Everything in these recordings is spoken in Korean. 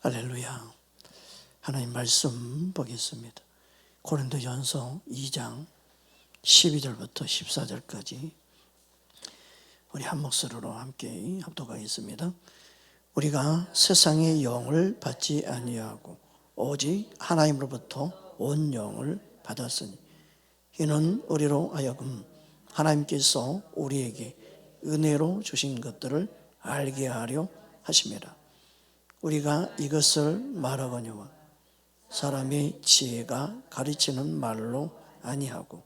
할렐루야. 하나님 말씀 보겠습니다. 고린도전서 2장 12절부터 14절까지 우리 한 목소리로 함께 합독하겠습니다. 우리가 세상의 영을 받지 아니하고 오직 하나님으로부터 온 영을 받았으니 이는 우리로 하여금 하나님께서 우리에게 은혜로 주신 것들을 알게 하려 하심이라. 우리가 이것을 말하거니와 사람의 지혜가 가르치는 말로 아니하고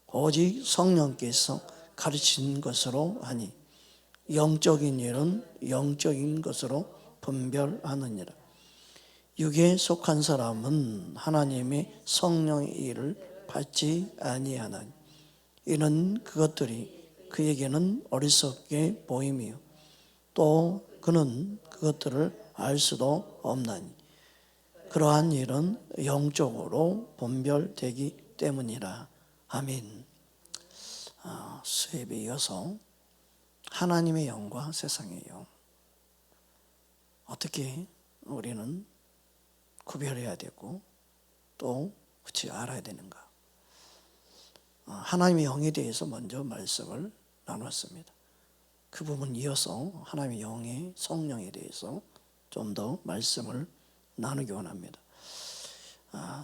오직 성령께서 가르치는 것으로 하니 영적인 일은 영적인 것으로 분별하느니라. 육에 속한 사람은 하나님의 성령의 일을 받지 아니하나니 이는 그것들이 그에게는 어리석게 보임이요 또 그는 그것들을 알 수도 없나니 그러한 일은 영적으로 분별되기 때문이라. 아멘. 수업에 이어서 하나님의 영과 세상의 영, 어떻게 우리는 구별해야 되고 또 어찌 알아야 되는가. 하나님의 영에 대해서 먼저 말씀을 나눴습니다. 그 부분 이어서 하나님의 영의 성령에 대해서 좀 더 말씀을 나누기 원합니다.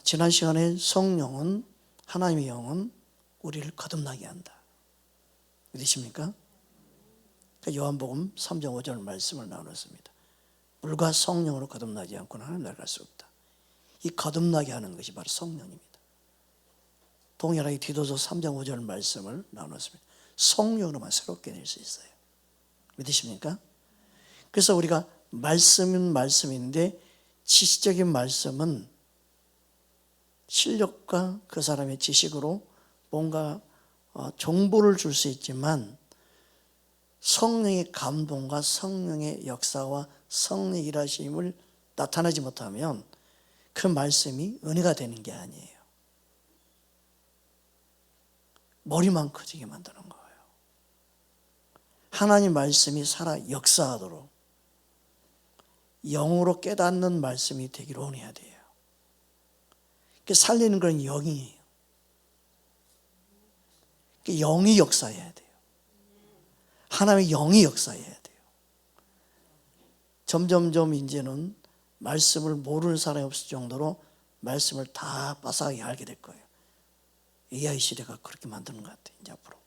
지난 시간에 성령은, 하나님의 영은 우리를 거듭나게 한다. 믿으십니까? 요한복음 3장 5절 말씀을 나눴습니다. 물과 성령으로 거듭나지 않고는 하나님 나라를 갈 수 없다. 이 거듭나게 하는 것이 바로 성령입니다. 동일하게 디도서 3장 5절 말씀을 나눴습니다. 성령으로만 새롭게 될 수 있어요. 믿으십니까? 그래서 우리가 말씀은 말씀인데 지식적인 말씀은 실력과 그 사람의 지식으로 뭔가 정보를 줄 수 있지만 성령의 감동과 성령의 역사와 성령의 일하심을 나타나지 못하면 그 말씀이 은혜가 되는 게 아니에요. 머리만 커지게 만드는 거예요. 하나님 말씀이 살아 역사하도록 영으로 깨닫는 말씀이 되기를 원해야 돼요. 살리는 건 영이에요. 영이 역사해야 돼요. 하나님의 영이 역사해야 돼요. 점점점 이제는 말씀을 모르는 사람이 없을 정도로 말씀을 다 빠삭하게 알게 될 거예요. AI 시대가 그렇게 만드는 것 같아요. 이제 앞으로.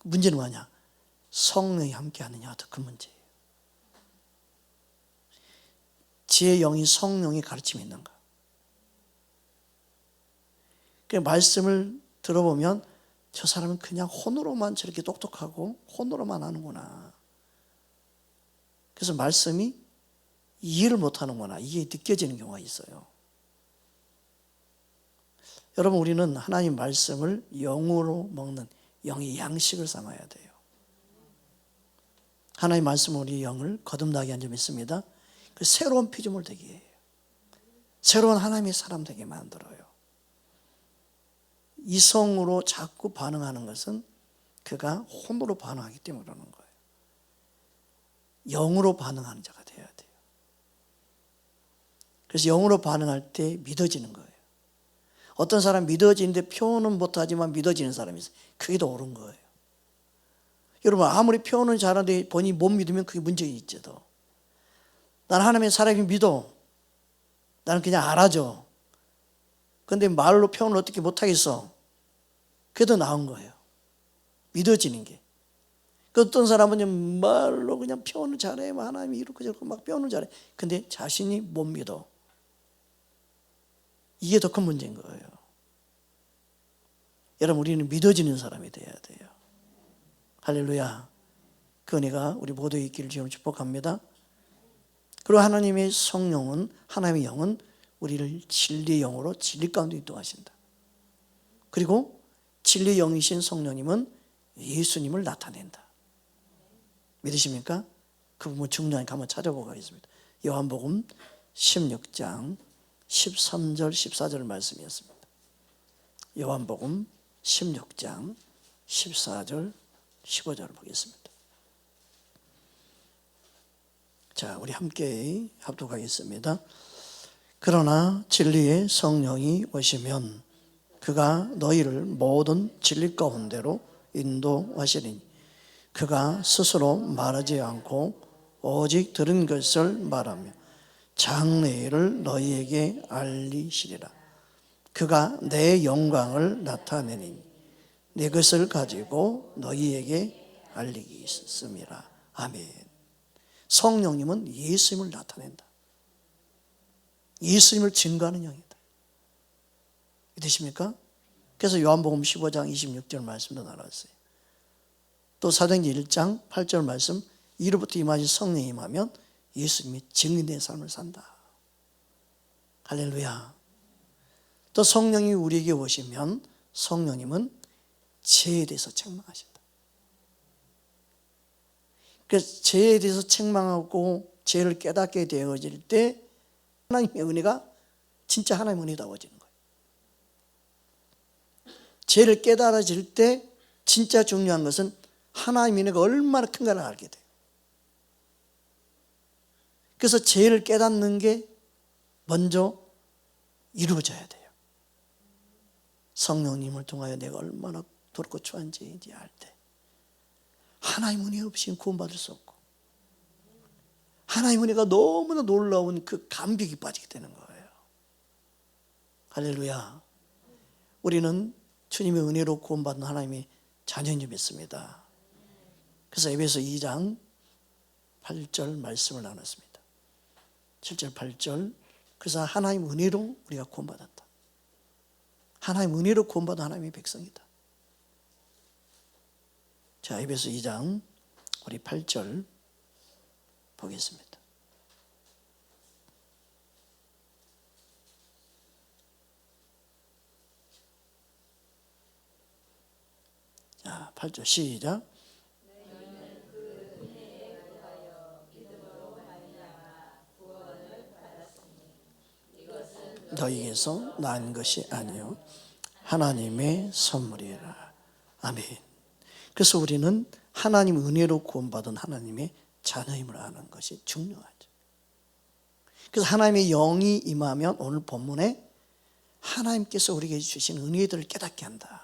문제는 뭐냐? 성령이 함께 하느냐, 더 큰 문제예요. 지혜의 영이 성령의 가르침이 있는가? 그 말씀을 들어보면 저 사람은 그냥 혼으로만 저렇게 똑똑하고 혼으로만 하는구나. 그래서 말씀이 이해를 못하는구나. 이게 느껴지는 경우가 있어요. 여러분, 우리는 하나님 말씀을 영으로 먹는 영의 양식을 삼아야 돼요. 하나님 말씀은 우리 영을 거듭나게 한 점이 있습니다. 그 새로운 피조물 되게 해요. 새로운 하나님의 사람 되게 만들어요. 이성으로 자꾸 반응하는 것은 그가 혼으로 반응하기 때문에 그러는 거예요. 영으로 반응하는 자가 돼야 돼요. 그래서 영으로 반응할 때 믿어지는 거예요. 어떤 사람 믿어지는데 표현은 못하지만 믿어지는 사람이 있어요. 그게 더 옳은 거예요. 여러분, 아무리 표현은 잘하는데 본인이 못 믿으면 그게 문제가 있죠. 나는 하나님의 사람이 믿어. 나는 그냥 알아줘. 그런데 말로 표현을 어떻게 못하겠어. 그게 더 나은 거예요. 믿어지는 게. 그 어떤 사람은 말로 그냥 표현을 잘해. 하나님이 이렇게 저렇게 막 표현을 잘해. 근데 자신이 못 믿어. 이게 더 큰 문제인 거예요. 여러분, 우리는 믿어지는 사람이 돼야 돼요. 할렐루야. 그 은혜가 우리 모두에 있기를 주님 축복합니다. 그리고 하나님의 성령은, 하나님의 영은 우리를 진리의 영으로 진리 가운데 인도하신다. 그리고 진리의 영이신 성령님은 예수님을 나타낸다. 믿으십니까? 그 부분 중요하니까 한번 찾아보고 가겠습니다. 요한복음 16장 13절 14절 말씀이었습니다. 요한복음 16장 14절 15절을 보겠습니다. 자, 우리 함께 합독하겠습니다. 그러나 진리의 성령이 오시면 그가 너희를 모든 진리 가운데로 인도하시리니 그가 스스로 말하지 않고 오직 들은 것을 말하며 장래일을 너희에게 알리시리라. 그가 내 영광을 나타내니 내 것을 가지고 너희에게 알리겠습니다. 아멘. 성령님은 예수님을 나타낸다. 예수님을 증거하는 영이다. 되십니까? 그래서 요한복음 15장 26절 말씀도 나눴어요. 또 사도행전 1장 8절 말씀, 이로부터 임하신 성령이 임하면 예수님이 증인된 삶을 산다. 할렐루야. 또 성령이 우리에게 오시면 성령님은 죄에 대해서 책망하신다. 그래서 죄에 대해서 책망하고 죄를 깨닫게 되어질 때 하나님의 은혜가 진짜 하나님의 은혜다워지는 거예요. 죄를 깨달아질 때 진짜 중요한 것은 하나님의 은혜가 얼마나 큰가를 알게 돼요. 그래서 죄를 깨닫는 게 먼저 이루어져야 돼요. 성령님을 통하여 내가 얼마나 더럽고 추한 죄인지 알 때 하나님 은혜 없이는 구원받을 수 없고 하나님 은혜가 너무나 놀라운 그 감격이 빠지게 되는 거예요. 할렐루야. 우리는 주님의 은혜로 구원받는 하나님의 자녀인 줄 믿습니다. 그래서 에베소 2장 8절 말씀을 나눴습니다. 7절 8절. 그래서 하나님 은혜로 우리가 구원받았다. 하나님 은혜로 구원받은 하나님의 백성이다. 자, 에베소 2장 우리 8절 보겠습니다. 자, 8절 시작. 너희에게서 난 것이 아니요 하나님의 선물이라. 아멘. 그래서 우리는 하나님 은혜로 구원받은 하나님의 자녀임을 아는 것이 중요하죠. 그래서 하나님의 영이 임하면 오늘 본문에 하나님께서 우리에게 주신 은혜들을 깨닫게 한다.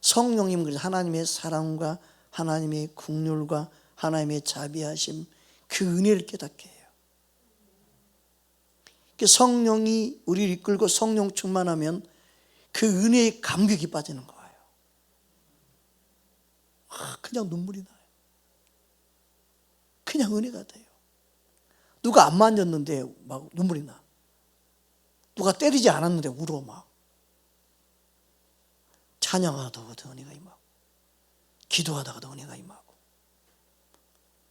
성령님은 그래서 하나님의 사랑과 하나님의 긍휼과 하나님의 자비하심, 그 은혜를 깨닫게 해요. 성령이 우리를 이끌고 성령 충만하면 그 은혜의 감격이 빠지는 거예요. 그냥 눈물이 나요. 그냥 은혜가 돼요. 누가 안 만졌는데 막 눈물이 나. 누가 때리지 않았는데 울어 막. 찬양하다가도 은혜가 임하고 기도하다가도 은혜가 임하고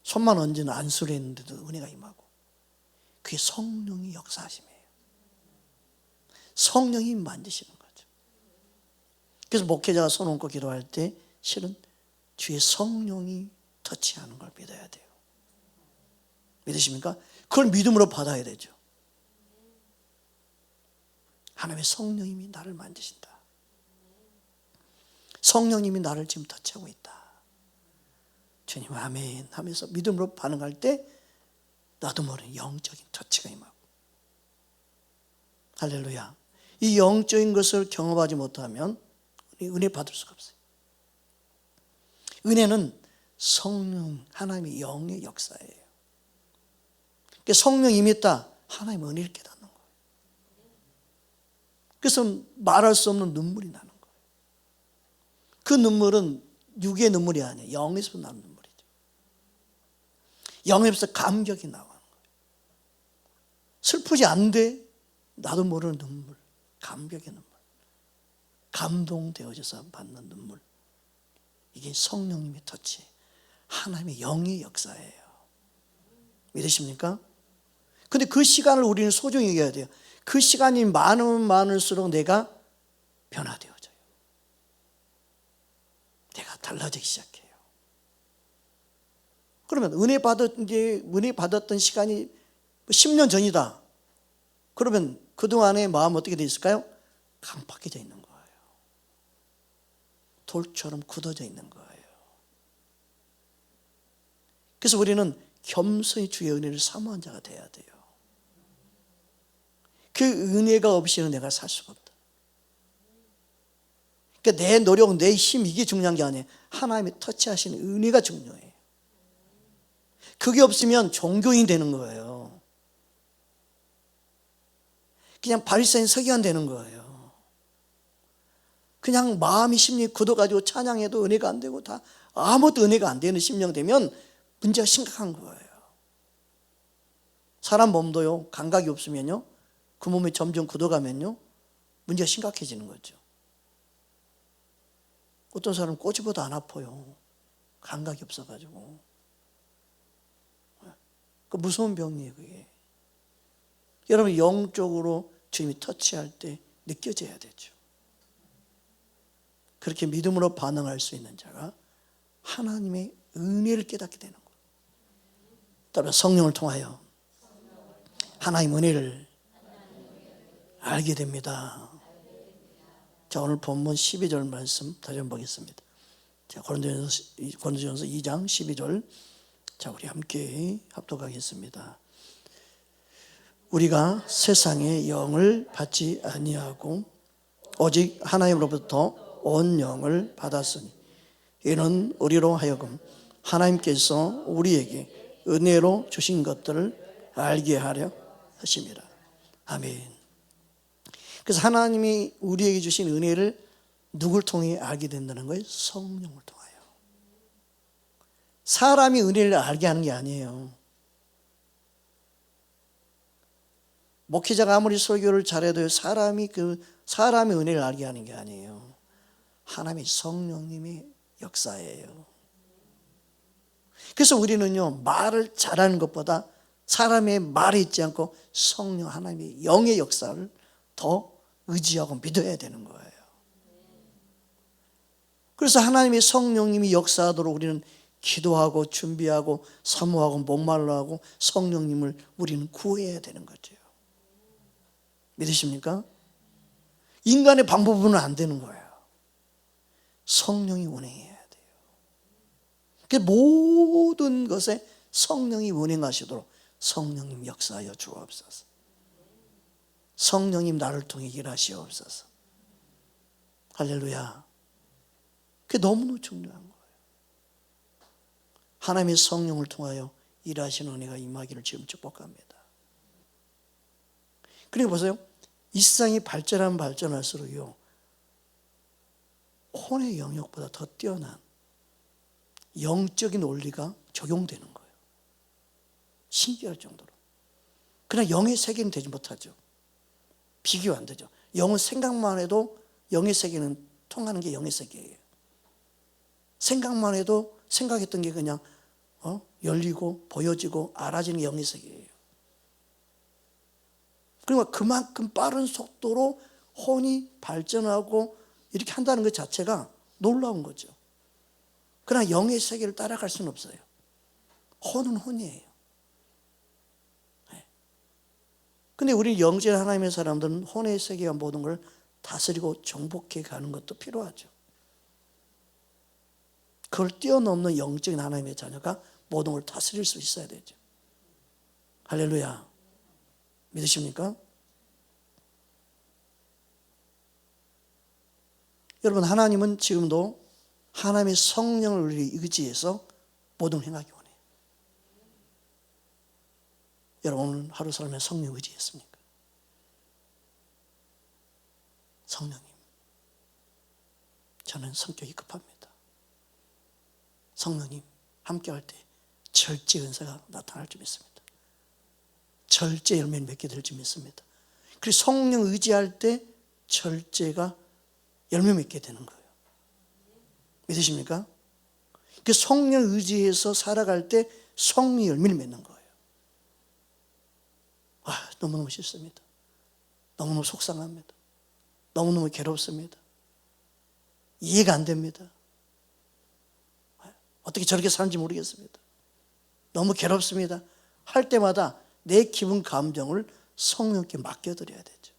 손만 얹은 안수를 했는데도 은혜가 임하고 그게 성령의 역사하심이에요. 성령이 만드시는 거죠. 그래서 목회자가 손 얹고 기도할 때 실은 주의 성령이 터치하는 걸 믿어야 돼요. 믿으십니까? 그걸 믿음으로 받아야 되죠. 하나님의 성령님이 나를 만드신다. 성령님이 나를 지금 터치하고 있다. 주님 아멘 하면서 믿음으로 반응할 때 나도 모르는 영적인 터치가 임하고, 할렐루야. 이 영적인 것을 경험하지 못하면 은혜 받을 수가 없어요. 은혜는 성령, 하나님의 영의 역사예요. 그러니까 성령이 임했다, 하나님의 은혜를 깨닫는 거예요. 그래서 말할 수 없는 눈물이 나는 거예요. 그 눈물은 육의 눈물이 아니에요. 영에서 나는 눈물이죠. 영에서 감격이 나오는 거예요. 슬프지 않은데 나도 모르는 눈물, 감격의 눈물, 감동되어져서 받는 눈물. 이게 성령님의 터치, 하나님의 영의 역사예요. 믿으십니까? 근데 그 시간을 우리는 소중히 여겨야 돼요. 그 시간이 많으면 많을수록 내가 변화되어져요. 내가 달라지기 시작해요. 그러면 은혜 받았던 시간이 10년 전이다. 그러면 그동안의 마음 어떻게 되어 있을까요? 강팍해져 있는 거예요. 돌처럼 굳어져 있는 거예요. 그래서 우리는 겸손히 주의 은혜를 사모한 자가 돼야 돼요. 그 은혜가 없이는 내가 살 수가 없다. 그러니까 내 노력, 내 힘, 이게 중요한 게 아니에요. 하나님이 터치하시는 은혜가 중요해요. 그게 없으면 종교인 되는 거예요. 그냥 바리새인 서기관 되는 거예요. 그냥 마음이 심리 굳어가지고 찬양해도 은혜가 안 되고 다 아무것도 은혜가 안 되는 심령 되면 문제가 심각한 거예요. 사람 몸도요, 감각이 없으면요, 그 몸이 점점 굳어가면요, 문제가 심각해지는 거죠. 어떤 사람은 꼬집어도 안 아파요. 감각이 없어가지고. 그 무서운 병이에요, 그게. 여러분, 영적으로 주님이 터치할 때 느껴져야 되죠. 그렇게 믿음으로 반응할 수 있는 자가 하나님의 은혜를 깨닫게 되는 거예요. 따라 성령을 통하여 하나님 은혜를 알게 됩니다. 자, 오늘 본문 12절 말씀 다시 한번 보겠습니다. 자, 고린도전서 2장 12절. 자, 우리 함께 합독하겠습니다. 우리가 세상의 영을 받지 아니하고 오직 하나님으로부터 온 영을 받았으니 이는 우리로 하여금 하나님께서 우리에게 은혜로 주신 것들을 알게 하려 하심이라. 아멘. 그래서 하나님이 우리에게 주신 은혜를 누굴 통해 알게 된다는 거예요? 성령을 통하여. 사람이 은혜를 알게 하는 게 아니에요. 목회자가 아무리 설교를 잘해도 사람이 은혜를 알게 하는 게 아니에요. 하나님의 성령님의 역사예요. 그래서 우리는요, 말을 잘하는 것보다 사람의 말이 있지 않고 성령 하나님의 영의 역사를 더 의지하고 믿어야 되는 거예요. 그래서 하나님의 성령님이 역사하도록 우리는 기도하고 준비하고 사모하고 목말라하고 성령님을 우리는 구해야 되는 거죠. 믿으십니까? 인간의 방법으로는 안 되는 거예요. 성령이 운행해야 돼요. 그 모든 것에 성령이 운행하시도록 성령님 역사하여 주옵소서. 성령님 나를 통해 일하시옵소서. 할렐루야. 그게 너무너무 중요한 거예요. 하나님의 성령을 통하여 일하시는 은혜가 임하기를 지금 축복합니다. 그리고 보세요. 이 세상이 발전하면 발전할수록요, 혼의 영역보다 더 뛰어난 영적인 원리가 적용되는 거예요. 신기할 정도로. 그러나 영의 세계는 되지 못하죠. 비교 안 되죠. 영은 생각만 해도 영의 세계는 통하는 게 영의 세계예요. 생각만 해도 생각했던 게 그냥 열리고 보여지고 알아지는 게 영의 세계예요. 그러니까 그만큼 빠른 속도로 혼이 발전하고 이렇게 한다는 것 자체가 놀라운 거죠. 그러나 영의 세계를 따라갈 수는 없어요. 혼은 혼이에요. 근데 우리 영적 하나님의 사람들은 혼의 세계와 모든 걸 다스리고 정복해 가는 것도 필요하죠. 그걸 뛰어넘는 영적인 하나님의 자녀가 모든 걸 다스릴 수 있어야 되죠. 할렐루야. 믿으십니까? 여러분, 하나님은 지금도 하나님의 성령을 우리 의지해서 모든 걸 행하기 원해요. 여러분, 오늘 하루 살면 성령 의지했습니까? 성령님, 저는 성격이 급합니다. 성령님, 함께할 때 절제 은사가 나타날 줄 믿습니다. 절제 열매를 맺게 될 줄 믿습니다. 그리고 성령 의지할 때 절제가 열매 맺게 되는 거예요. 믿으십니까? 그 성령 의지해서 살아갈 때 성령 열매를 맺는 거예요. 너무너무 싫습니다. 너무너무 속상합니다. 너무너무 괴롭습니다. 이해가 안 됩니다. 어떻게 저렇게 사는지 모르겠습니다. 너무 괴롭습니다. 할 때마다 내 기분 감정을 성령께 맡겨드려야 되죠.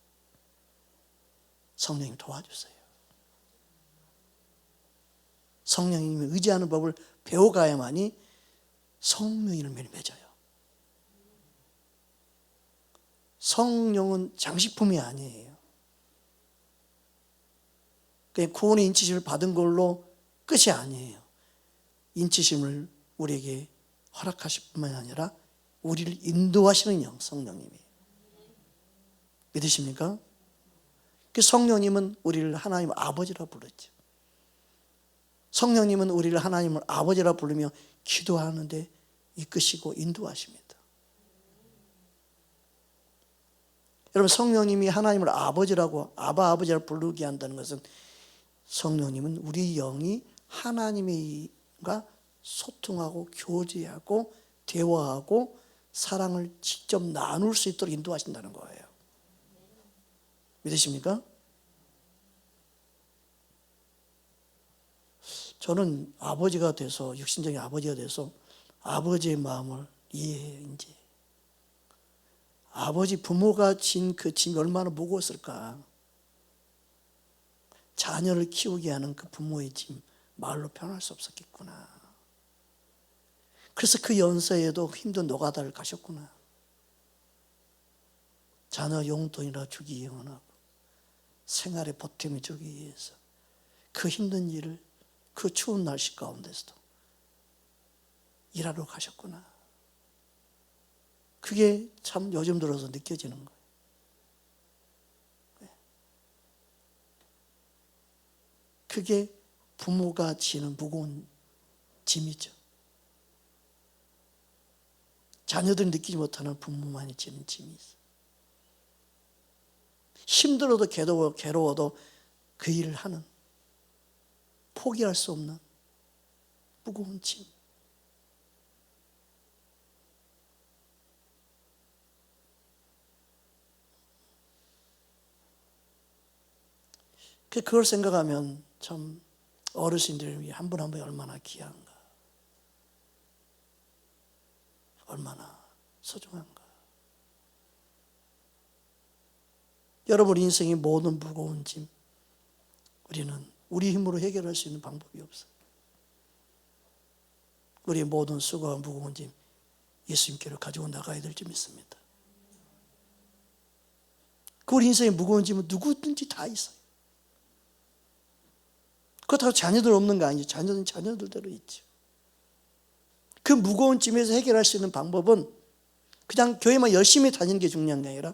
성령님 도와주세요. 성령님이 의지하는 법을 배워가야만이 성령이 열매를 맺어요. 성령은 장식품이 아니에요. 그냥 구원의 인치심을 받은 걸로 끝이 아니에요. 인치심을 우리에게 허락하실 뿐만 아니라 우리를 인도하시는 영, 성령님이. 믿으십니까? 그 성령님은 우리를 하나님 아버지라 부르죠. 성령님은 우리를 하나님을 아버지라 부르며 기도하는데 이끄시고 인도하십니다. 여러분, 성령님이 하나님을 아버지라고 아버지라 부르게 한다는 것은 성령님은 우리 영이 하나님과 소통하고 교제하고 대화하고 사랑을 직접 나눌 수 있도록 인도하신다는 거예요. 믿으십니까? 저는 아버지가 돼서, 육신적인 아버지가 돼서 아버지의 마음을 이해해요. 이제 아버지 부모가 진 그 짐이 얼마나 무거웠을까. 자녀를 키우게 하는 그 부모의 짐 말로 표현할 수 없었겠구나. 그래서 그 연세에도 힘든 노가다를 가셨구나. 자녀 용돈이라 주기 원하고 생활에 보탬이 주기 위해서 그 힘든 일을 그 추운 날씨 가운데서도 일하러 가셨구나. 그게 참 요즘 들어서 느껴지는 거예요. 그게 부모가 지는 무거운 짐이죠. 자녀들이 느끼지 못하는 부모만이 지는 짐이 있어요. 힘들어도 괴로워도 그 일을 하는, 포기할 수 없는 무거운 짐. 그걸 생각하면 참 어르신들이 한 분 한 분이 얼마나 귀한가, 얼마나 소중한가. 여러분 인생의 모든 무거운 짐, 우리는 우리 힘으로 해결할 수 있는 방법이 없어요. 우리의 모든 수고와 무거운 짐 예수님께로 가지고 나가야 될 줄 믿습니다. 그 우리 인생의 무거운 짐은 누구든지 다 있어요. 그렇다고 자녀들 없는 거 아니죠. 자녀는 자녀들대로 있죠. 그 무거운 짐에서 해결할 수 있는 방법은 그냥 교회만 열심히 다니는 게 중요한 게 아니라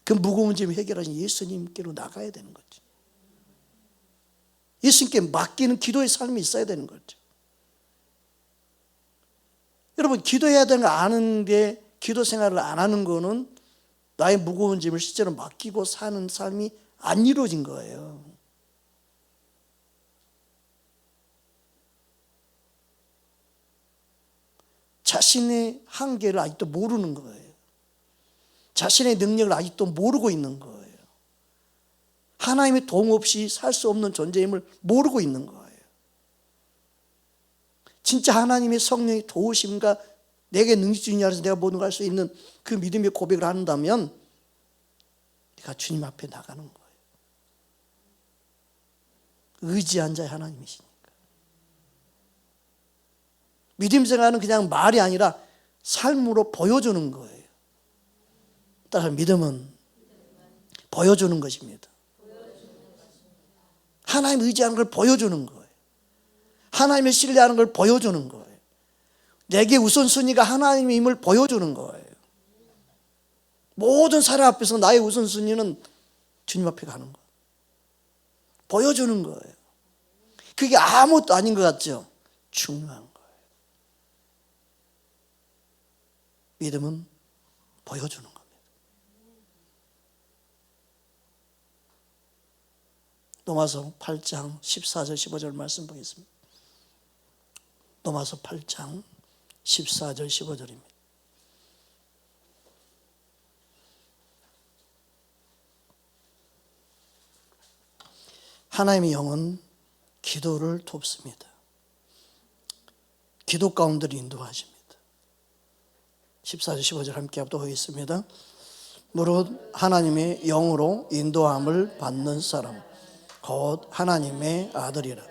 그 무거운 짐을 해결하신 예수님께로 나가야 되는 거죠. 예수님께 맡기는 기도의 삶이 있어야 되는 거죠. 여러분, 기도해야 되는 거 아는데 기도 생활을 안 하는 거는 나의 무거운 짐을 실제로 맡기고 사는 삶이 안 이루어진 거예요. 자신의 한계를 아직도 모르는 거예요. 자신의 능력을 아직도 모르고 있는 거예요. 하나님의 도움 없이 살 수 없는 존재임을 모르고 있는 거예요. 진짜 하나님의 성령의 도우심과 내게 능력 주인 안에서 내가 모든 걸 할 수 있는 그 믿음의 고백을 한다면 내가 주님 앞에 나가는 거예요. 의지한 자의 하나님이시니까. 믿음 생활은 그냥 말이 아니라 삶으로 보여주는 거예요. 따라서 믿음은 보여주는 것입니다. 하나님 의지하는 걸 보여주는 거예요. 하나님을 신뢰하는 걸 보여주는 거예요. 내게 우선순위가 하나님임을 보여주는 거예요. 모든 사람 앞에서 나의 우선순위는 주님 앞에 가는 거예요. 보여주는 거예요. 그게 아무것도 아닌 것 같죠? 중요한 거예요. 믿음은 보여주는 겁니다. 로마서 8장 14절 15절 말씀 보겠습니다. 로마서 8장 14절 15절입니다. 하나님의 영은 기도를 돕습니다. 기도 가운데 인도하십니다. 14절 15절 함께 합독하겠습니다. 무릇 하나님의 영으로 인도함을 받는 사람 곧 하나님의 아들이라.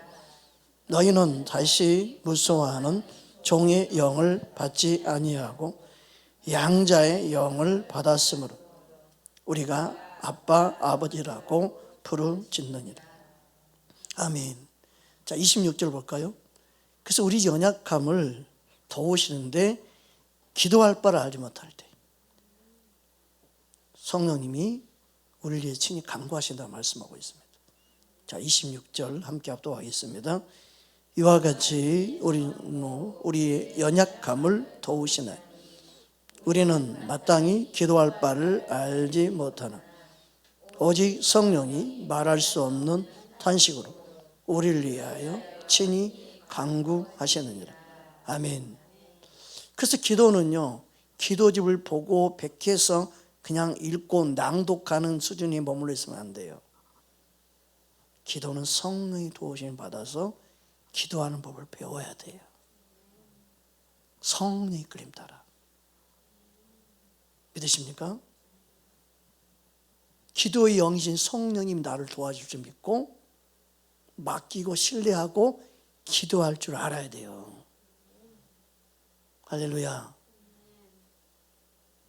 너희는 다시 무서워하는 종의 영을 받지 아니하고 양자의 영을 받았으므로 우리가 아빠 아버지라고 부르짖느니라. 아멘. 자, 26절 볼까요? 그래서 우리 연약함을 도우시는데 기도할 바를 알지 못할 때 성령님이 우리를 위해 친히 간구하신다고 말씀하고 있습니다. 자, 26절 함께 합독하겠습니다. 이와 같이 우리의 연약함을 도우시나요? 우리는 마땅히 기도할 바를 알지 못하나 오직 성령이 말할 수 없는 탄식으로 우리를 위하여 친히 간구하시느니라. 아멘. 그래서 기도는요, 기도집을 보고 백해서 그냥 읽고 낭독하는 수준에 머물러 있으면 안 돼요. 기도는 성령이 도우심을 받아서 기도하는 법을 배워야 돼요. 성령의 이끌림 따라. 믿으십니까? 기도의 영이신 성령님 나를 도와줄 줄 믿고 맡기고 신뢰하고 기도할 줄 알아야 돼요. 할렐루야.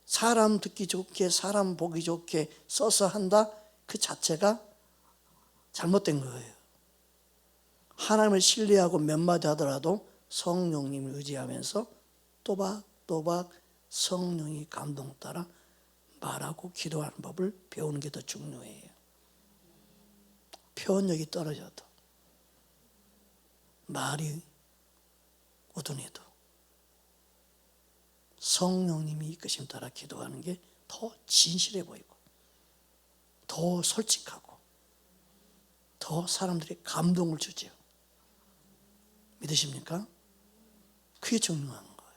사람 듣기 좋게 사람 보기 좋게 써서 한다, 그 자체가 잘못된 거예요. 하나님을 신뢰하고 몇 마디 하더라도 성령님을 의지하면서 또박또박 성령의 감동 따라 말하고 기도하는 법을 배우는 게 더 중요해요. 표현력이 떨어져도 말이 우둔해도 성령님이 이끄심 따라 기도하는 게 더 진실해 보이고 더 솔직하고 더 사람들이 감동을 주죠. 믿으십니까? 그게 중요한 거예요.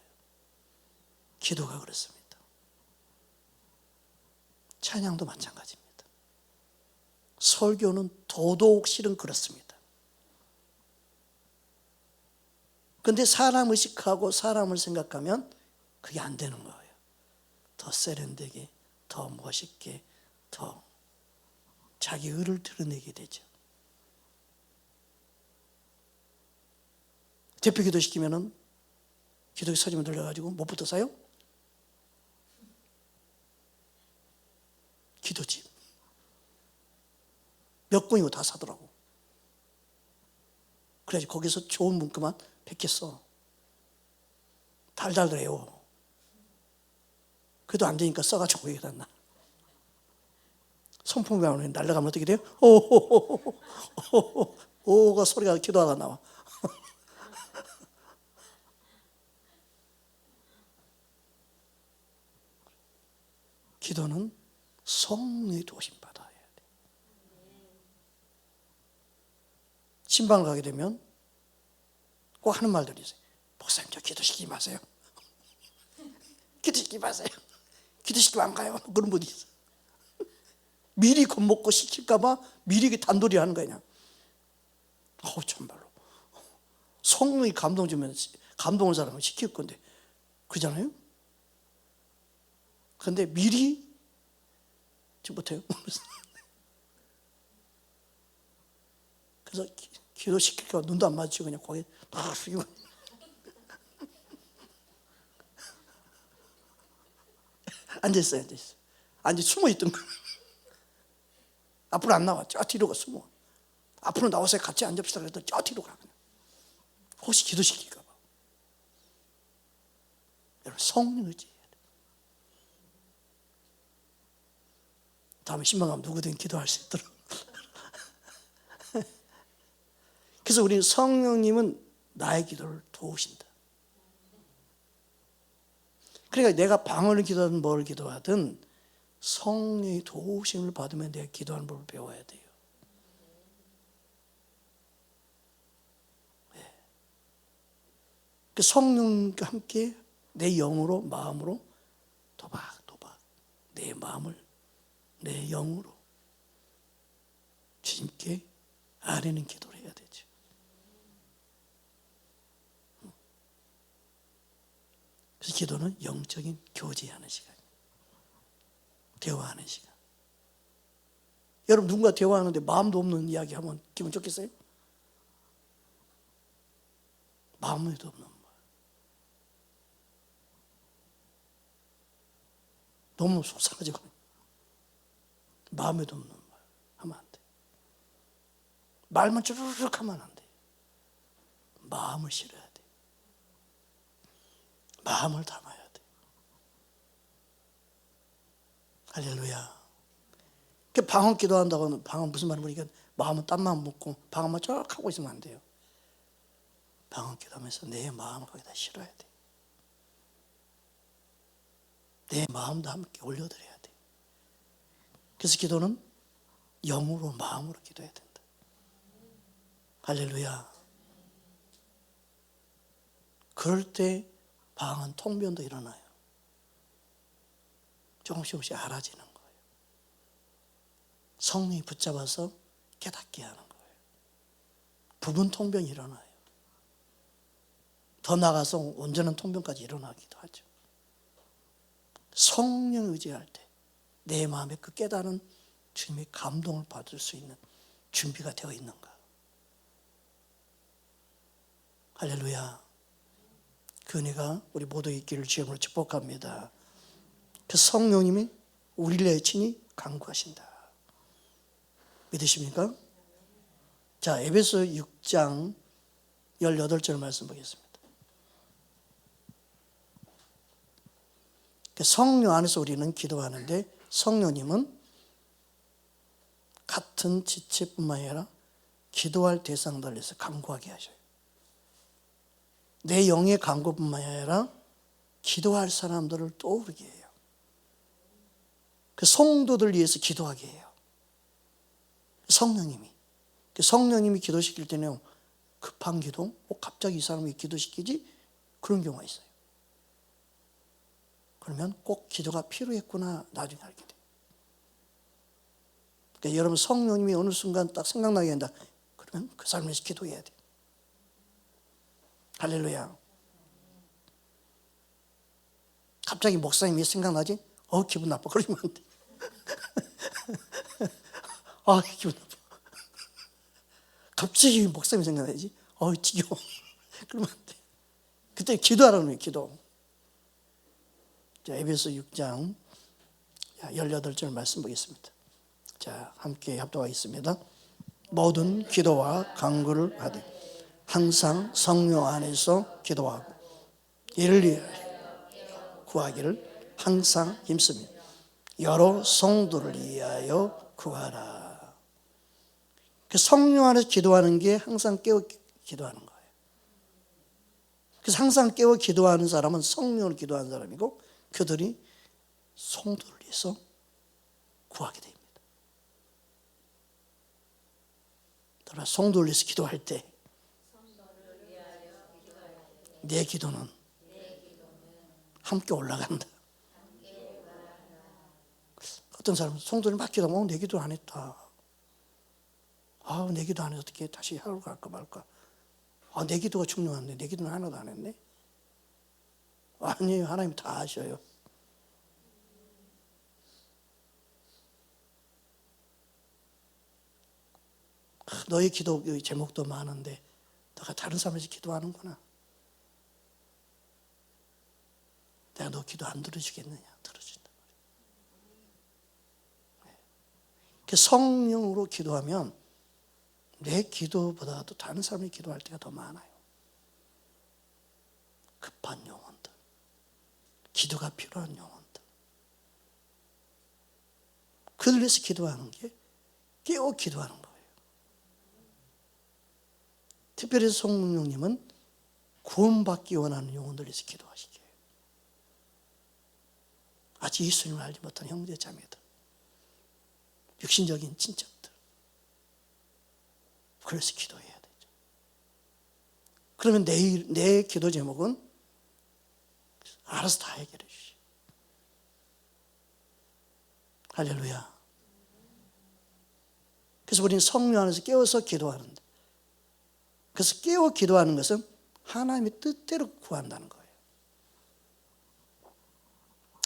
기도가 그렇습니다. 찬양도 마찬가지입니다. 설교는 더더욱 실은 그렇습니다. 그런데 사람 의식하고 사람을 생각하면 그게 안 되는 거예요. 더 세련되게, 더 멋있게, 더 자기 의를 드러내게 되죠. 대표 기도 시키면은 기도기 서점에 들려가지고 못 붙어서요? 기도집 몇 권이고 다 사더라고. 그래야지 거기서 좋은 문구만 뵙겠어. 달달해요. 그래도 안 되니까 써가지고 여기다 놔. 손품이 날라가면 어떻게 돼요? 오가 소리가 기도하다 나와. 기도는 성령의 도우심 받아야 돼. 신방을 가게 되면 꼭 하는 말들이 있어요. 목사님, 저 기도시키지 마세요. 기도시키지 마세요. 기도시키면 안 가요. 그런 분이 있어요. 미리 겁먹고 시킬까봐 미리 단돌이 하는 거냐. 참말로. 성령이 감동 주면 감동을 사람을 시킬 건데, 그러잖아요? 그런데 미리 지 못해요. 그래서 기도시킬까 눈도 안 마주치고 그냥 거기 딱 숙이고 앉아있어요. 앉아 숨어있던 거. 앞으로 안 나와. 저 뒤로 가 숨어. 앞으로 나와서 같이 앉읍시다 그래도 저 뒤로 가. 혹시 기도시킬까 봐. 여러분, 성령을 의지해야 돼. 다음에 신방 가면 누구든 기도할 수 있도록. 그래서 우리 성령님은 나의 기도를 도우신다. 그러니까 내가 방언을 기도하든 뭘 기도하든 성령의 도우심을 받으면 내가 기도하는 법을 배워야 돼요. 네. 그 성령과 함께 내 영으로 마음으로 도박도박 내 마음을 내 영으로 주님께 아뢰는 기도를 해야 되죠. 그래서 기도는 영적인 교제하는 시간이에요. 대화하는 시간. 여러분, 누군가 대화하는데 마음도 없는 이야기 하면 기분 좋겠어요? 마음도 없는 말. 너무 속상하지. 마음에도 없는 말 하면 안 돼. 말만 쭈르륵 하면 안 돼. 마음을 실어야 돼. 마음을 담아야 돼. 할렐루야. 그 방언 기도한다고 하면 방언 무슨 말인지 모르니까 마음은 땀만 먹고 방언만 쭉 하고 있으면 안 돼요. 방언 기도하면서 내 마음을 거기다 실어야 돼. 내 마음도 함께 올려드려야 돼. 그래서 기도는 영으로 마음으로 기도해야 된다. 할렐루야. 그럴 때 방언 통변도 일어나요. 조금씩 알아지는 거예요. 성령이 붙잡아서 깨닫게 하는 거예요. 부분 통변이 일어나요. 더 나아가서 온전한 통변까지 일어나기도 하죠. 성령 의지할 때 내 마음에 그 깨달은 주님의 감동을 받을 수 있는 준비가 되어 있는가. 할렐루야. 그 은혜가 우리 모두 있기를 주님으로 축복합니다. 그 성령님이 우리를 친히 간구하신다. 믿으십니까? 자, 에베소 6장 18절 말씀 보겠습니다. 성령 안에서 우리는 기도하는데 성령님은 같은 지체뿐만 아니라 기도할 대상들을 위해서 간구하게 하셔요. 내 영의 간구뿐만 아니라 기도할 사람들을 떠오르게 해요. 그 성도들 위해서 기도하게 해요. 성령님이 기도시킬 때는 급한 기도, 갑자기 이 사람이 기도시키지? 그런 경우가 있어요. 그러면 꼭 기도가 필요했구나 나중에 알게 돼요. 그러니까 여러분 성령님이 어느 순간 딱 생각나게 한다. 그러면 그 사람을 위해서 기도해야 돼요. 할렐루야. 갑자기 목사님이 생각나지? 기분 나빠. 그러면 안 돼. 기분 나빠. 갑자기 목사님이 생각나지? 지겨워. 그러면 안 돼. 그때 기도하라는 거예요. 기도. 자, 에베소 6장 18절 말씀 보겠습니다. 자, 함께 합독하겠습니다. 모든 기도와 간구를 하되 항상 성령 안에서 기도하고 이를 위하여 구하기를 항상 힘쓰며 여러 성도를 위하여 구하라. 그 성령 안에서 기도하는 게 항상 깨어 기도하는 거예요. 그래서 항상 깨어 기도하는 사람은 성령으로 기도하는 사람이고 그들이 성도를 위해서 구하게 됩니다. 그러나 성도를 위해서 기도할 때 내 기도는 함께 올라간다. 어떤 사람은 성도를 막 기도하면 내 기도 안 했다. 내 기도 안 해서 어떻게 다시 하러 갈까 말까. 내 기도가 중요한데 내 기도는 하나도 안 했네. 아니에요. 하나님 다 아셔요. 너의 기도 제목도 많은데 너가 다른 사람에서 기도하는구나. 내가 너 기도 안 들어주겠느냐? 들어준다. 그 성령으로 기도하면 내 기도보다도 다른 사람이 기도할 때가 더 많아요. 급한 영혼들, 기도가 필요한 영혼들, 그들 위해서 기도하는 게 깨어 기도하는 거예요. 특별히 성령님은 구원받기 원하는 영혼들 위해서 기도하시게 해요. 아직 예수님을 알지 못한 형제 자매들, 육신적인 친척들, 그래서 기도해야 되죠. 그러면 내 기도 제목은 알아서 다 해결해 주시오. 할렐루야. 그래서 우리는 성령 안에서 깨어서 기도하는데, 그래서 깨어 기도하는 것은 하나님의 뜻대로 구한다는 거예요.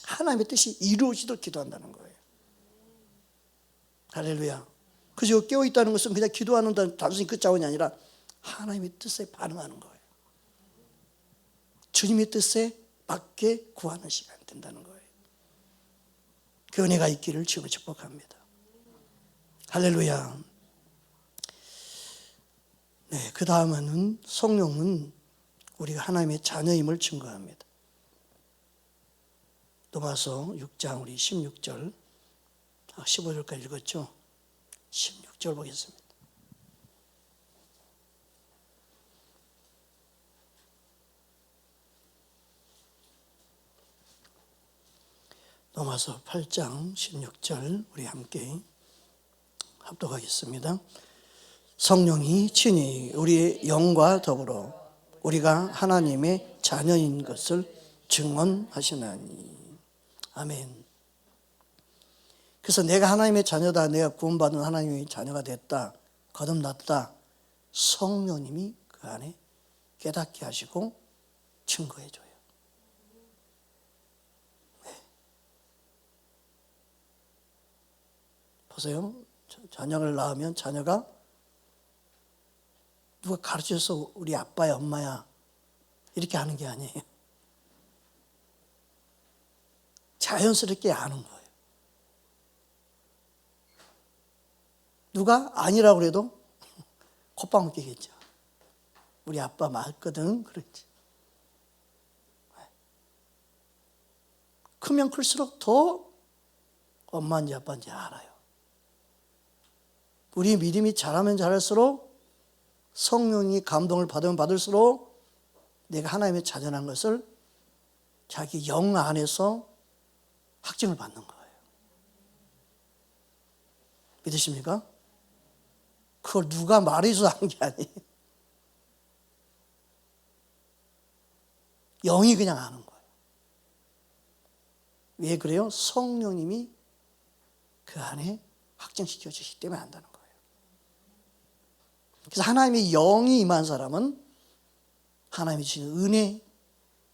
하나님의 뜻이 이루어지도록 기도한다는 거예요. 할렐루야. 그래서 깨어 있다는 것은 그냥 기도하는 단순히 그 차원이 아니라 하나님의 뜻에 반응하는 거예요. 주님의 뜻에 맞게 구하는 시간이 된다는 거예요. 그 은혜가 있기를 주로 축복합니다. 할렐루야. 네, 그 다음에는 성령은 우리가 하나님의 자녀임을 증거합니다. 로마서 6장 우리 16절 15절까지 읽었죠. 16절 보겠습니다. 로마서 8장 16절 우리 함께 합독하겠습니다. 성령이 친히 우리의 영과 더불어 우리가 하나님의 자녀인 것을 증언하시나니. 아멘. 그래서 내가 하나님의 자녀다, 내가 구원받은 하나님의 자녀가 됐다, 거듭났다, 성령님이 그 안에 깨닫게 하시고 증거해 줘요. 네. 보세요. 자녀를 낳으면 자녀가 누가 가르쳐서 우리 아빠야 엄마야 이렇게 하는 게 아니에요. 자연스럽게 아는 거예요. 누가 아니라고 그래도 콧방울 끼겠죠. 우리 아빠 맞거든 그랬지. 크면 클수록 더 엄마인지 아빠인지 알아요. 우리 믿음이 자라면 자랄수록 성령이 감동을 받으면 받을수록 내가 하나님의 자녀라는 것을 자기 영 안에서 확증을 받는 거예요. 믿으십니까? 그걸 누가 말해서 하는 게 아니에요. 영이 그냥 아는 거예요. 왜 그래요? 성령님이 그 안에 확증시켜 주시기 때문에 안다는 거예요. 그래서 하나님의 영이 임한 사람은 하나님이 주신 은혜,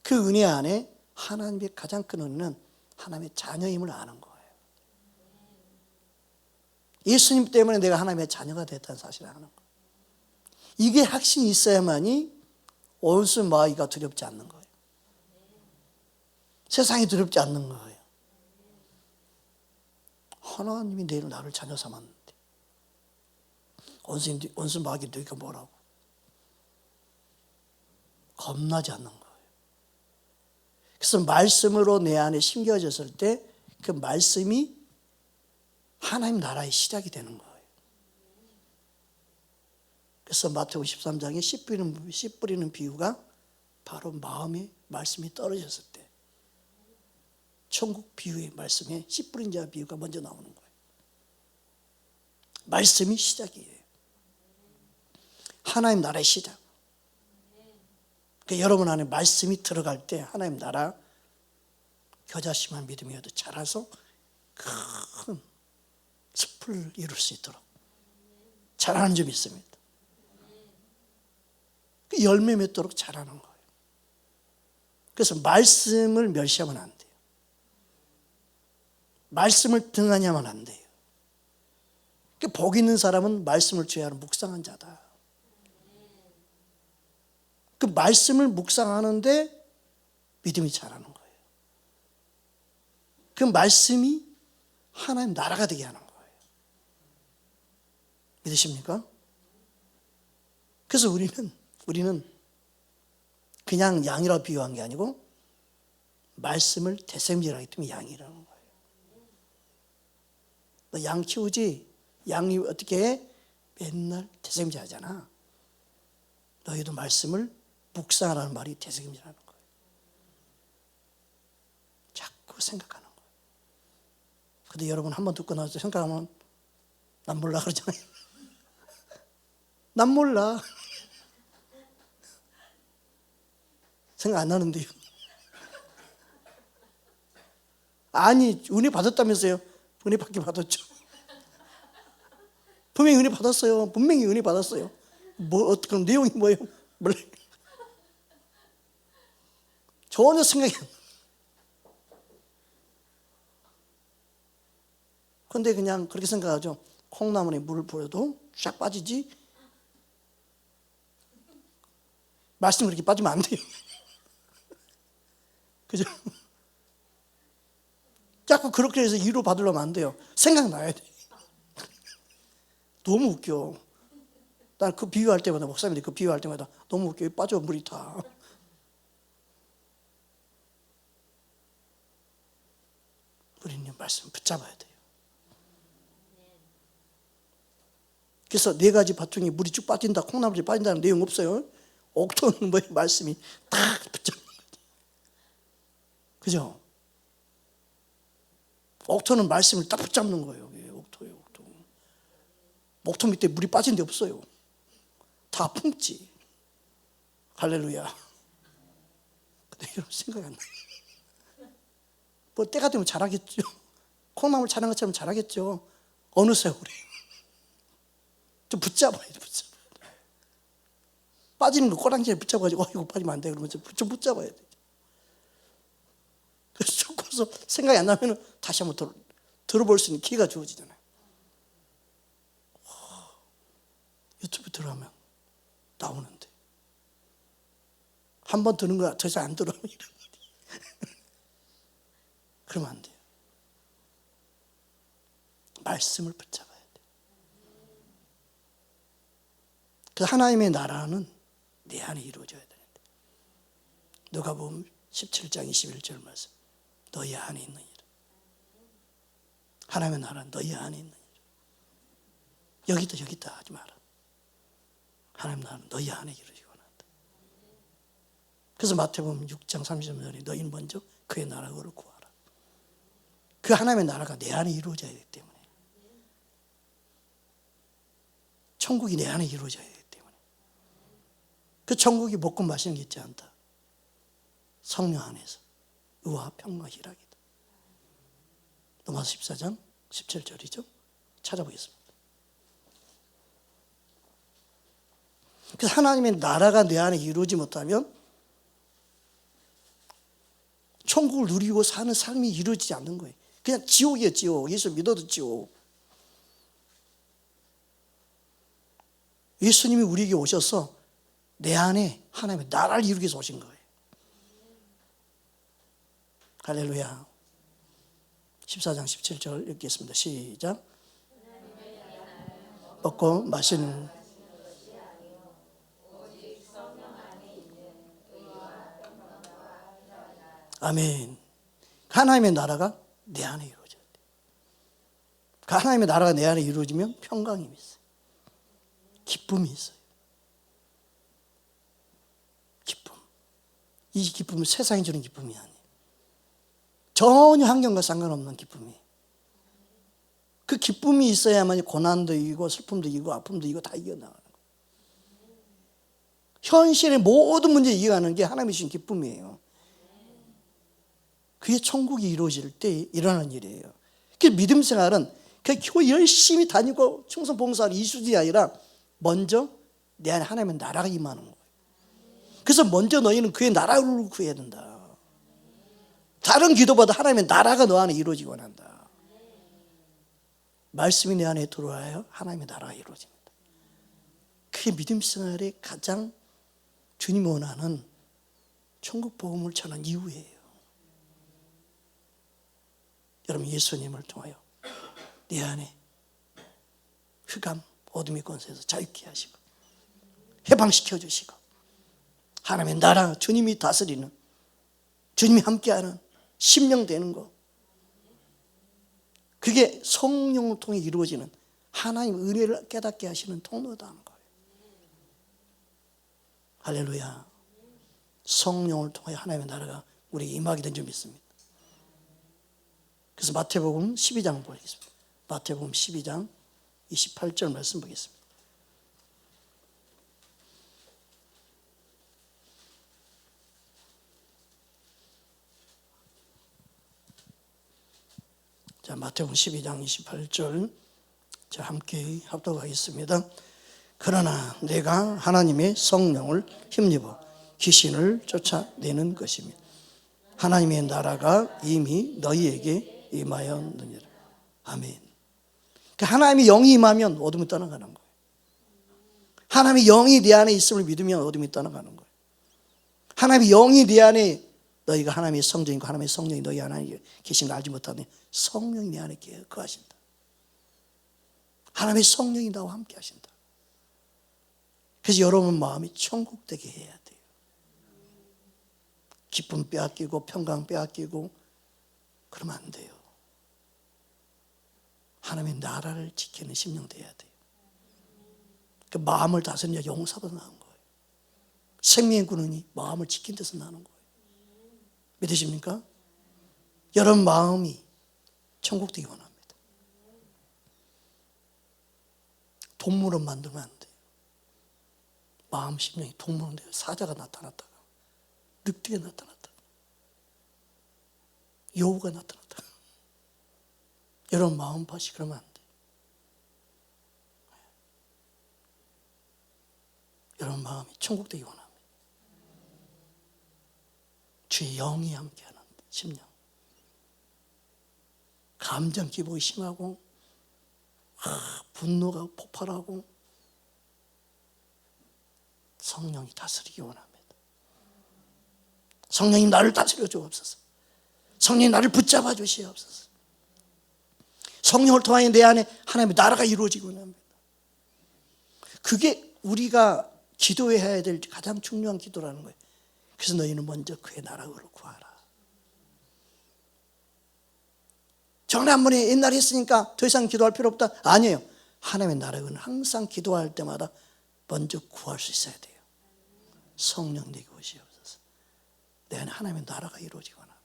그 은혜 안에 하나님의 가장 큰 은혜는 하나님의 자녀임을 아는 거예요. 예수님 때문에 내가 하나님의 자녀가 됐다는 사실을 아는 거예요. 이게 확신이 있어야만이 온수 마귀가 두렵지 않는 거예요. 세상이 두렵지 않는 거예요. 하나님이 내일 나를 자녀 삼았는데 온수 마귀 너희가 뭐라고 겁나지 않는 거예요. 그래서 말씀으로 내 안에 심겨졌을 때 그 말씀이 하나님 나라의 시작이 되는 거예요. 그래서 마태복음 13장에 씨 뿌리는 비유가 바로 마음에 말씀이 떨어졌을 때 천국 비유의 말씀에 씨 뿌린 자 비유가 먼저 나오는 거예요. 말씀이 시작이에요. 하나님 나라의 시작. 그러니까 여러분 안에 말씀이 들어갈 때 하나님 나라 겨자씨만 믿음이어도 자라서 큰 숲을 이룰 수 있도록 자라는 점이 있습니다. 그 열매 맺도록 자라는 거예요. 그래서 말씀을 멸시하면 안 돼요. 말씀을 등한히하면 안 돼요. 복 있는 사람은 말씀을 죄하는 묵상한 자다. 그 말씀을 묵상하는데 믿음이 자라는 거예요. 그 말씀이 하나님 나라가 되게 하는 거예요. 믿으십니까? 그래서 우리는 그냥 양이라고 비유한 게 아니고 말씀을 대생질하기 때문에 양이라는 거예요. 너 양 키우지? 양이 어떻게 해? 맨날 대생질하잖아. 너희도 말씀을 묵상하라는 말이 대생질하는 거예요. 자꾸 생각하는 거예요. 근데 여러분 한 번 듣고 나서 생각하면 난 몰라 그러잖아요. 난 몰라. 생각 안 나는데요. 아니 은혜 받았다면서요. 은혜 받긴 받았죠. 분명히 은혜 받았어요. 분명히 은혜 받았어요. 뭐 어떻게 내용이 뭐예요? 몰라. 전혀 생각이 안 나. 근데 그냥 그렇게 생각하죠. 콩나물에 물을 부어도 쫙 빠지지. 말씀 그렇게 빠지면 안 돼요. 그죠? 자꾸 그렇게 해서 위로 받으려면 안 돼요. 생각나야 돼. 너무 웃겨. 난 그 비유할 때마다, 목사님들이 그 비유할 때마다 너무 웃겨. 빠져 물이 다. 우리는 말씀 붙잡아야 돼요. 그래서 네 가지 밭 중에 물이 쭉 빠진다, 콩나물이 빠진다는 내용 없어요. 옥토는 뭐 말씀이 딱 붙잡는 거죠. 그죠? 옥토는 말씀을 딱 붙잡는 거예요. 옥토예요, 옥토. 옥토 밑에 물이 빠진 데 없어요. 다 품지. 할렐루야. 근데 여러분 생각이 안 나요. 뭐 때가 되면 자라겠죠. 콩나물 자란 것처럼 자라겠죠. 어느 세월에. 좀 붙잡아야 돼, 붙잡아야 돼. 빠지는 거 꼬랑지에 붙잡아가지고 이거 빠지면 안 돼. 그러면 좀 붙잡아야 돼. 그래서 조금서 생각이 안 나면 다시 한번 들어볼 수 있는 기회가 주어지잖아요. 유튜브 들어가면 나오는데 한 번 듣는 거야 더 이상 안 들어오면 이런 거지. 그러면 안 돼요. 말씀을 붙잡아야 돼. 그 하나님의 나라는 내 안에 이루어져야 되는데 누가복음 17장 21절 말씀, 너희 안에 있느니라. 하나님의 나라는 너희 안에 있느니라. 여기다 하지 마라. 하나님의 나라는 너희 안에 이루어지고 난다. 그래서 마태복음 6장 30절에 너희는 먼저 그의 나라를 구하라. 그 하나님의 나라가 내 안에 이루어져야 되기 때문에, 천국이 내 안에 이루어져야 되기 때문에, 그 천국이 먹고 마시는 게 있지 않다. 성령 안에서 의와 평과 희락이다. 로마서 14장 17절이죠. 찾아보겠습니다. 그래서 하나님의 나라가 내 안에 이루어지지 못하면 천국을 누리고 사는 삶이 이루어지지 않는 거예요. 그냥 지옥이에요, 지옥. 예수 믿어도 지옥. 예수님이 우리에게 오셔서 내 안에 하나님의 나라를 이루기 위해서 오신 거예요. 할렐루야. 14장 17절 읽겠습니다. 시작. 먹고 마시는 아멘. 하나님의 나라가 내 안에 이루어져야 돼. 하나님의 나라가 내 안에 이루어지면 평강이 있어요. 기쁨이 있어요. 기쁨. 이 기쁨은 세상이 주는 기쁨이 아니에요. 전혀 환경과 상관없는 기쁨이에요. 그 기쁨이 있어야만 고난도 이기고 슬픔도 이기고 아픔도 이기고 다 이겨나가는 거예요. 현실의 모든 문제 이겨가는 게 하나님이 주신 기쁨이에요. 그게 천국이 이루어질 때 일어나는 일이에요. 그 믿음 생활은 그 교회 열심히 다니고 충성 봉사하는 이 수준이 아니라 먼저 내 안에 하나님의 나라가 임하는 거예요. 그래서 먼저 너희는 그의 나라를 구해야 된다. 다른 기도보다 하나님의 나라가 너 안에 이루어지고 한다. 말씀이 내 안에 들어와야 하나님의 나라가 이루어집니다. 그게 믿음 생활의 가장 주님이 원하는 천국 복음을 전한 이유예요. 여러분, 예수님을 통하여 내 안에 흑암, 어둠의 권세에서 자유케 하시고 해방시켜 주시고 하나님의 나라, 주님이 다스리는, 주님이 함께하는 심령되는 것, 그게 성령을 통해 이루어지는 하나님의 은혜를 깨닫게 하시는 통로다 하는 거예요. 할렐루야. 성령을 통해 하나님의 나라가 우리에게 임하게 된 줄 믿습니다. 그래서 마태복음 12장 보겠습니다. 마태복음 12장 28절 말씀 보겠습니다. 자, 마태복음 12장 28절 자, 함께 합독하겠습니다. 그러나 내가 하나님의 성령을 힘입어 귀신을 쫓아내는 것이며 하나님의 나라가 이미 너희에게 임하였느니라. 아멘. 그러니까 하나님의 영이 임하면 어둠이 떠나가는 거예요. 하나님의 영이 내 안에 있음을 믿으면 어둠이 떠나가는 거예요. 하나님의 영이 내 안에 너희가 하나님의 성전이고 하나님의 성령이 너희 안에 계신 걸 알지 못하니 성령이 내 안에 거하신다. 하나님의 성령이 나와 함께 하신다. 그래서 여러분 마음이 천국 되게 해야 돼요. 기쁨 빼앗기고 평강 빼앗기고 그러면 안 돼요. 하나님의 나라를 지키는 심령 돼야 돼요. 그 마음을 다스리는 용사보다 나은 거예요. 생명의 근원이 마음을 지킨 데서 나는 거예요. 믿으십니까? 여러분 마음이 천국 되기 원합니다. 동물원 만들면 안 돼요. 마음 심령이 동물원 돼요. 사자가 나타났다가 늑대가 나타났다가 여우가 나타났다가 여러분 마음밭이 그러면 안 돼요. 여러분 마음이 천국 되기 원합니다. 주의 영이 함께하는 심령. 감정 기복이 심하고 분노가 폭발하고 성령이 다스리기 원합니다. 성령님 나를 다스려 주옵소서. 성령님 나를 붙잡아 주시옵소서. 성령을 통하여 내 안에 하나님의 나라가 이루어지기 원합니다. 그게 우리가 기도해야 될 가장 중요한 기도라는 거예요. 그래서 너희는 먼저 그의 나라를 구하라. 지난번에 옛날에 했으니까 더 이상 기도할 필요 없다. 아니에요. 하나님의 나라는 항상 기도할 때마다 먼저 구할 수 있어야 돼요. 성령 내게 오시옵소서. 내 안에 하나님의 나라가 이루어지기 원합니다.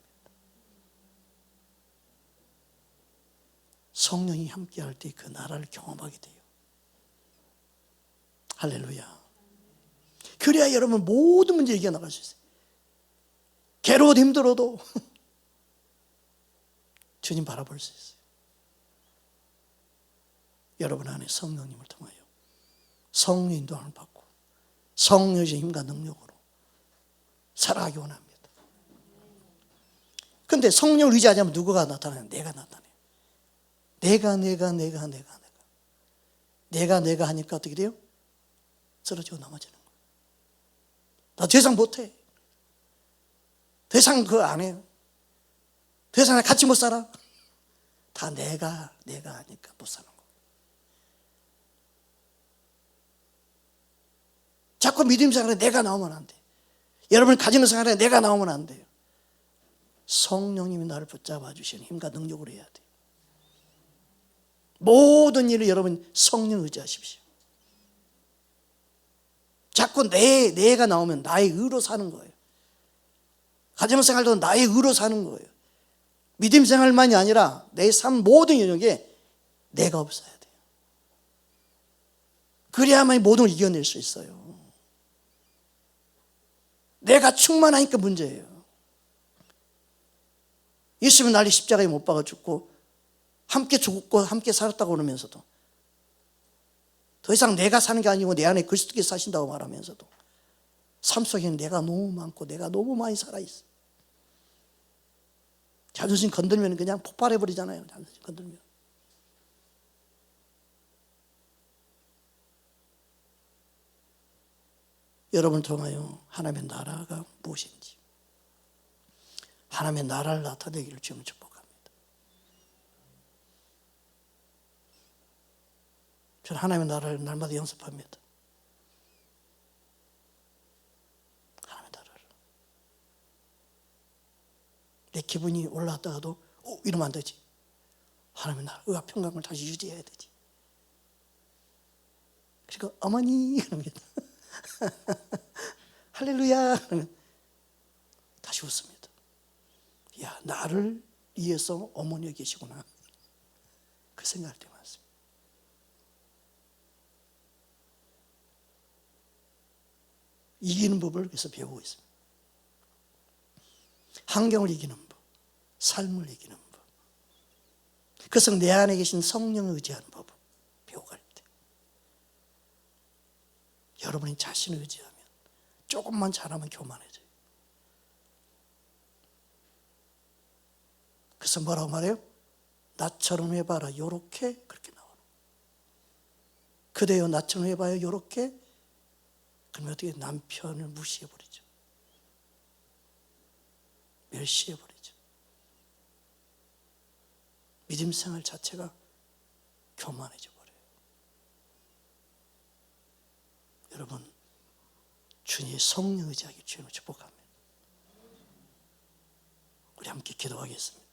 성령이 함께할 때 그 나라를 경험하게 돼요. 할렐루야. 그래야 여러분 모든 문제 이겨나갈 수 있어요. 괴로워도 힘들어도 주님 바라볼 수 있어요. 여러분 안에 성령님을 통하여 성령 인도함을 받고 성령의 힘과 능력으로 살아가기 원합니다. 그런데 성령을 의지하자면 누구가 나타나요? 내가 나타나요. 내가 하니까 어떻게 돼요? 쓰러지고 넘어지는 거예요. 나 더 이상 못해. 더 이상 그거 안 해요. 더 이상 같이 못 살아. 다 내가 하니까 못 사는 거예요. 자꾸 믿음 생활에 내가 나오면 안 돼. 여러분이 가지는 생활에 내가 나오면 안 돼요. 성령님이 나를 붙잡아 주시는 힘과 능력으로 해야 돼요. 모든 일을 여러분 성령 의지하십시오. 자꾸 내가 나오면 나의 의로 사는 거예요. 가정생활도 나의 의로 사는 거예요. 믿음 생활만이 아니라 내 삶 모든 영역에 내가 없어야 돼요. 그래야만 모든 걸 이겨낼 수 있어요. 내가 충만하니까 문제예요. 예수님은 나를 십자가에 못 박아 죽고 함께 죽고 함께 살았다고 그러면서도 더 이상 내가 사는 게 아니고 내 안에 그리스도께서 사신다고 말하면서도 삶 속에는 내가 너무 많고 내가 너무 많이 살아있어. 자존심 건들면 그냥 폭발해버리잖아요. 자존심 건들면. 여러분을 통하여 하나님의 나라가 무엇인지 하나님의 나라를 나타내기를 주님을 축복합니다. 저는 하나님의 나라를 날마다 연습합니다. 하나님의 나라를. 내 기분이 올라왔다가도 이러면 안 되지. 하나님의 나라, 의와 평강을 다시 유지해야 되지. 그리고 어머니 그럽니다. 할렐루야 그러면 다시 웃습니다. 야, 나를 위해서 어머니가 계시구나. 그 생각할 때 많습니다. 이기는 법을 그래서 배우고 있습니다. 환경을 이기는 법, 삶을 이기는 법. 그래서 내 안에 계신 성령을 의지하는 법을 배워갈 때 여러분이 자신을 의지하면 조금만 잘하면 교만해져요. 그래서 뭐라고 말해요? 나처럼 해봐라 요렇게 그렇게 나오는 거예요. 그대여 나처럼 해봐요 요렇게. 그러면 어떻게 남편을 무시해버리죠. 멸시해버리죠. 믿음 생활 자체가 교만해져 버려요. 여러분, 주님의 성령 의지하기 주님을 축복합니다. 우리 함께 기도하겠습니다.